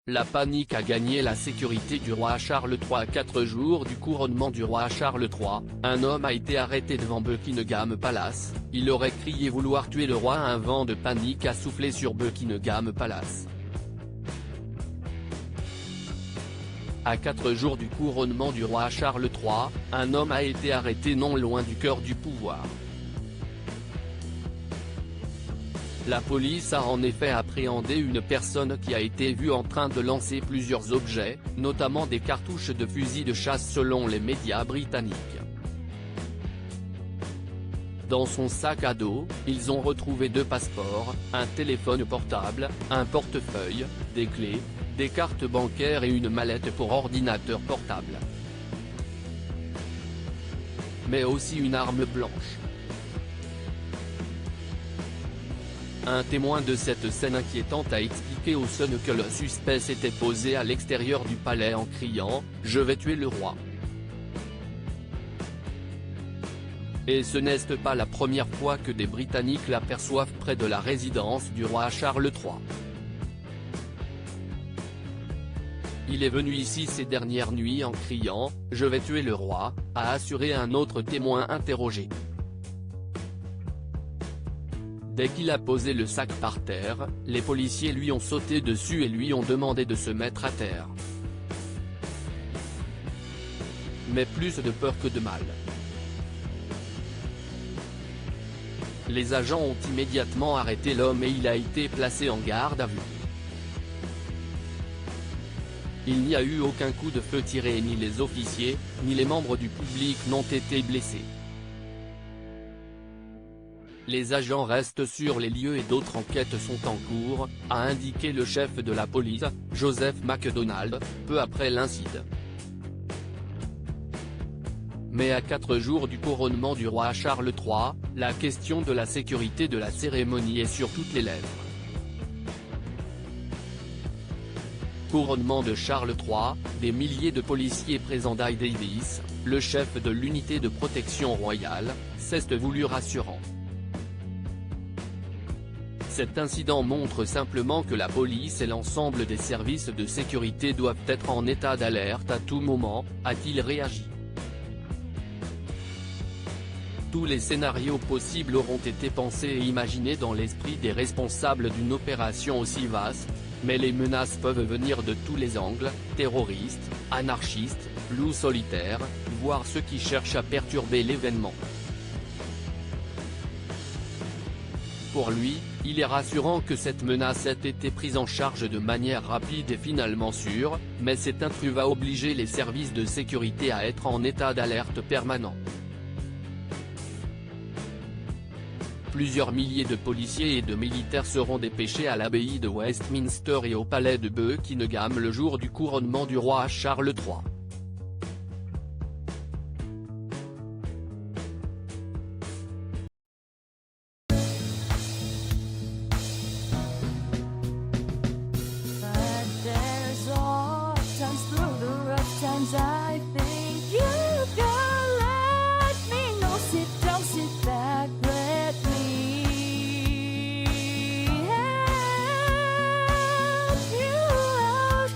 La panique a gagné la sécurité du roi Charles III. À 4 jours du couronnement du roi Charles III, un homme a été arrêté devant Buckingham Palace. Il aurait crié vouloir tuer le roi. Un vent de panique a soufflé sur Buckingham Palace. À 4 jours du couronnement du roi Charles III, un homme a été arrêté non loin du cœur du pouvoir. La police a en effet appréhendé une personne qui a été vue en train de lancer plusieurs objets, notamment des cartouches de fusil de chasse selon les médias britanniques. Dans son sac à dos, ils ont retrouvé 2 passeports, un téléphone portable, un portefeuille, des clés, des cartes bancaires et une mallette pour ordinateur portable. Mais aussi une arme blanche. Un témoin de cette scène inquiétante a expliqué au Sun que le suspect s'était posé à l'extérieur du palais en criant « Je vais tuer le roi ». Et ce n'est pas la première fois que des Britanniques l'aperçoivent près de la résidence du roi Charles III. Il est venu ici ces dernières nuits en criant « Je vais tuer le roi », a assuré un autre témoin interrogé. Dès qu'il a posé le sac par terre, les policiers lui ont sauté dessus et lui ont demandé de se mettre à terre. Mais plus de peur que de mal. Les agents ont immédiatement arrêté l'homme et il a été placé en garde à vue. Il n'y a eu aucun coup de feu tiré et ni les officiers, ni les membres du public n'ont été blessés. Les agents restent sur les lieux et d'autres enquêtes sont en cours, a indiqué le chef de la police, Joseph McDonald, peu après l'incident. Mais à 4 jours du couronnement du roi Charles III, la question de la sécurité de la cérémonie est sur toutes les lèvres. Couronnement de Charles III, des milliers de policiers présents. Guy Davis, le chef de l'unité de protection royale, s'est voulu rassurant. Cet incident montre simplement que la police et l'ensemble des services de sécurité doivent être en état d'alerte à tout moment, a-t-il réagi. Tous les scénarios possibles auront été pensés et imaginés dans l'esprit des responsables d'une opération aussi vaste, mais les menaces peuvent venir de tous les angles, terroristes, anarchistes, loups solitaires, voire ceux qui cherchent à perturber l'événement. Pour lui, il est rassurant que cette menace ait été prise en charge de manière rapide et finalement sûre, mais cet intrus va obliger les services de sécurité à être en état d'alerte permanent. Plusieurs milliers de policiers et de militaires seront dépêchés à l'abbaye de Westminster et au palais de Buckingham le jour du couronnement du roi Charles III. I think you can let me know. Sit down, sit back, let me help you out.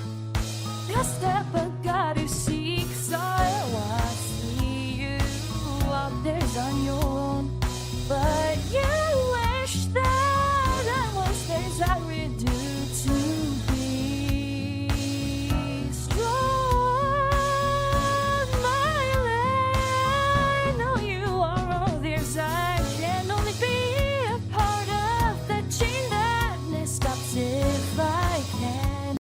Just step back, got to seek. So I see you out there on your